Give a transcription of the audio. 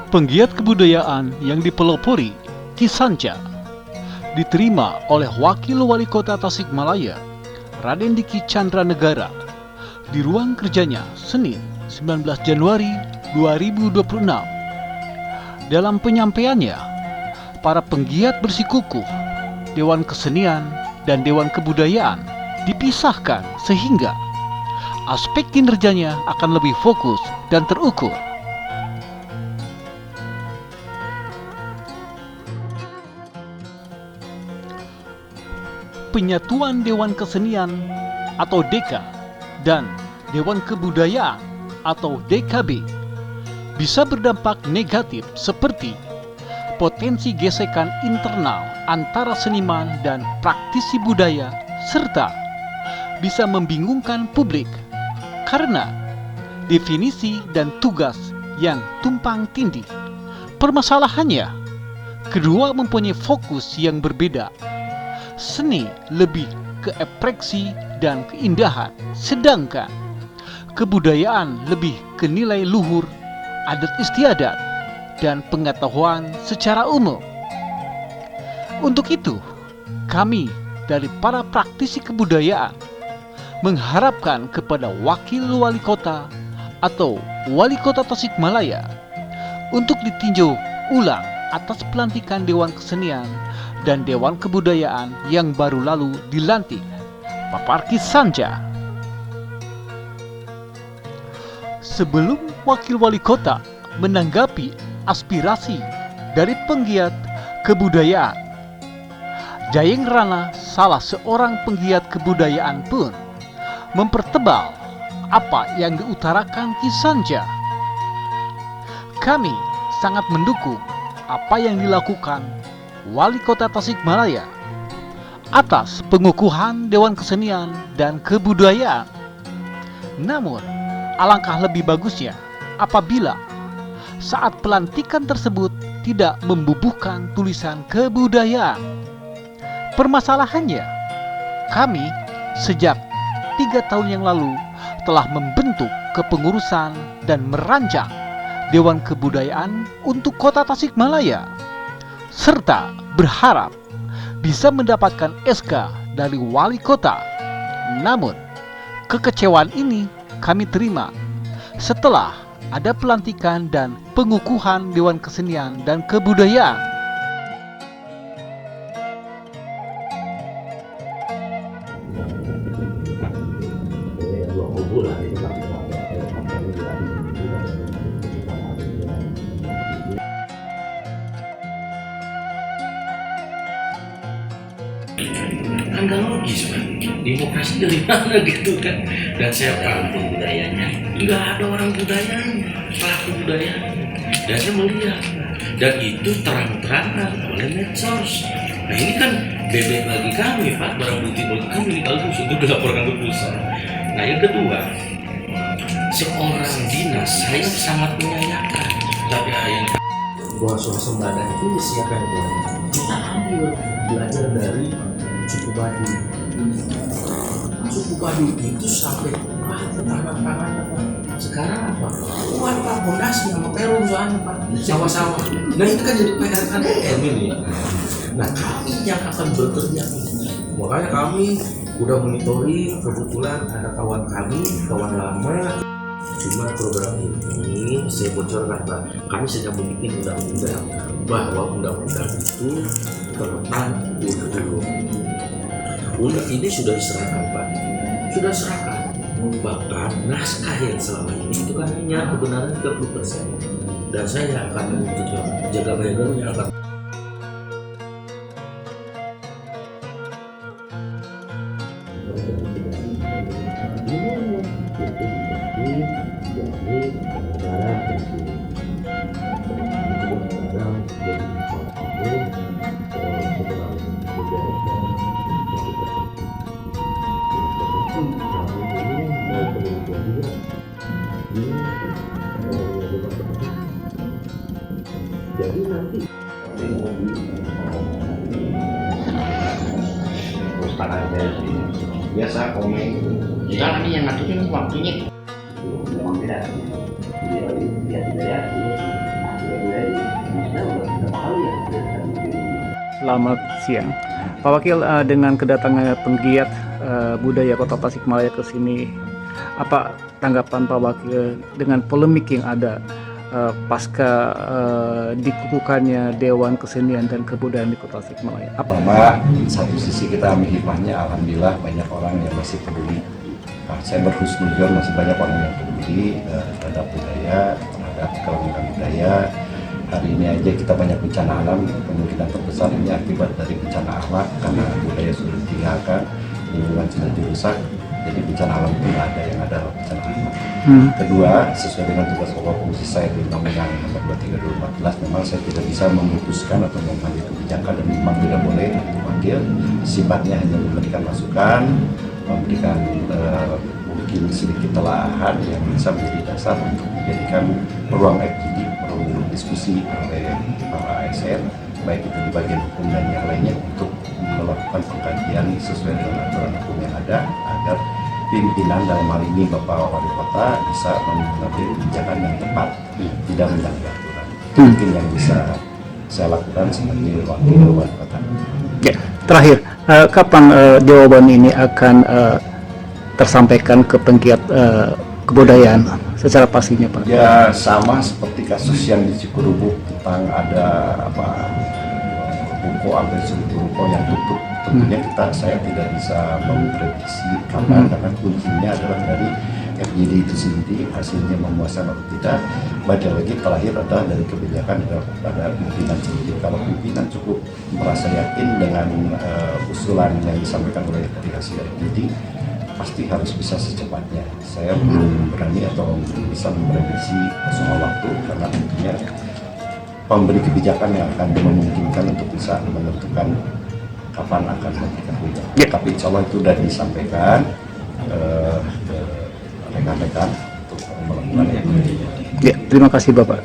Penggiat kebudayaan yang dipelopori Ki Sanca diterima oleh Wakil Wali Kota Tasikmalaya, Raden Diki Chandra Negara, di ruang kerjanya Senin 19 Januari 2026. Dalam penyampaiannya, para penggiat bersikukuh Dewan Kesenian dan Dewan Kebudayaan dipisahkan sehingga aspek kinerjanya akan lebih fokus dan terukur. Penyatuan Dewan Kesenian atau DK dan Dewan Kebudayaan atau DKB bisa berdampak negatif seperti potensi gesekan internal antara seniman dan praktisi budaya serta bisa membingungkan publik karena definisi dan tugas yang tumpang tindih. Permasalahannya, kedua mempunyai fokus yang berbeda. Seni lebih ke ekspresi dan keindahan, sedangkan kebudayaan lebih ke nilai luhur, adat istiadat, dan pengetahuan secara umum. Untuk itu, kami dari para praktisi kebudayaan mengharapkan kepada Wakil Wali Kota atau Wali Kota Tasikmalaya untuk ditinjau ulang atas pelantikan Dewan Kesenian dan Dewan Kebudayaan yang baru lalu dilantik, papar Ki Sanca. Sebelum Wakil Wali Kota menanggapi aspirasi dari penggiat kebudayaan, Jayeng Rana, salah seorang penggiat kebudayaan pun mempertebal apa yang diutarakan Ki Sanca. Kami sangat mendukung apa yang dilakukan Wali Kota Tasikmalaya atas pengukuhan Dewan Kesenian dan Kebudayaan. Namun, alangkah lebih bagusnya apabila saat pelantikan tersebut tidak membubuhkan tulisan kebudayaan. Permasalahannya, kami sejak 3 tahun yang lalu telah membentuk kepengurusan dan merancang Dewan Kebudayaan untuk Kota Tasikmalaya, serta berharap bisa mendapatkan SK dari Wali Kota. Namun, kekecewaan ini kami terima setelah ada pelantikan dan pengukuhan Dewan Kesenian dan Kebudayaan. Kan gak logis, Pak. Demokrasi dari mana gitu kan? Dan saya paham budayanya, nggak ada orang budayanya, pelaku budayanya. Dan saya melihat, dan itu terang-terangan oleh medsos. Nah ini kan bebek bagi kami, Pak, barang bukti bagi kami ini bagus untuk dilaporkan ke pusat. Nah yang kedua, seorang dinas saya sangat menyayangkan, tapi yang bahwa suasembada itu siapa yang buat? Kita ambil belajar dari suku Baduy. Suku Baduy itu sampai tangan-tangan sekarang apa? Kuat Pak, fondasi sama peron soalnya Pak, sawah-sawah. Nah itu kan jadi PR kan ini. Nah kami yang akan bekerja, makanya kami udah monitoring. Kebetulan ada kawan kami, kawan lama. Cuma program ini saya bocorkan Pak, kami sedang membuat undang-undang bahwa undang-undang itu tentang dulu. Undang ini sudah diserahkan Pak, sudah serahkan. Bahkan naskah yang selama ini itu kan hanya kebenaran 30%. Dan saya akan jaga bayangannya akan jadi nanti sekarang saya biasa komen kita nanti yang ngaturin waktunya memang tidak ya Selamat siang, Pak Wakil. Dengan kedatangan penggiat budaya Kota Tasikmalaya ke sini, apa tanggapan Pak Wakil dengan polemik yang ada pasca dikukuhkannya Dewan Kesenian dan Kebudayaan di Kota Tasikmalaya? Pertama, satu sisi kita ambil hikmahnya, alhamdulillah banyak orang yang masih peduli. Nah, saya berhusnuzon masih banyak orang yang peduli terhadap budaya, terhadap kelangsungan budaya. Hari ini aja kita banyak bencana alam, kemungkinan terbesar ini akibat dari bencana alam karena budaya sudah ditinggalkan, lingkungan sudah dirusak, jadi bencana alam itu nggak ada, yang ada bencana alam. Kedua, sesuai dengan tugas pokok fungsi saya di Undang-Undang Nomor 23/2014, memang saya tidak bisa memutuskan atau mengambil kebijakan dan memang tidak boleh untuk wakil, sifatnya hanya memberikan masukan, memberikan mungkin sedikit telahan yang bisa menjadi dasar untuk menjadikan peluang FGD, peluang diskusi oleh para ASN, baik itu di bagian hukum dan yang lainnya, untuk melakukan pengkajian sesuai dengan aturan hukum yang ada, agar pimpinan dalam hal ini Bapak Wali Kota bisa mengambil kebijakan yang tepat, tidak melanggar aturan. Itu mungkin yang bisa saya lakukan sebagai wakil Wali Kota. Ya, terakhir, kapan jawaban ini akan tersampaikan ke penggiat kebudayaan secara pastinya, Pak? Ya, sama seperti kasus yang di Cikurubuk tentang ada ruko, hampir seluruh ruko yang tutup. Tentunya saya tidak bisa memprediksi kapan, karena kuncinya adalah dari FGD itu sendiri, hasilnya memuaskan atau tidak. Baca lagi terakhir adalah dari kebijakan pada pimpinan sendiri. Kalau pimpinan cukup merasa yakin dengan usulan yang disampaikan oleh dari hasil FGD, pasti harus bisa secepatnya. Saya belum berani atau bisa memprediksi soal waktu, karena tentunya pemberi kebijakan yang akan memungkinkan untuk bisa menentukan kapan akan memberikan kebijakan. Ya. Tapi insya Allah itu sudah disampaikan ke rekan-rekan untuk melakukan yang. Ya, terima kasih Bapak.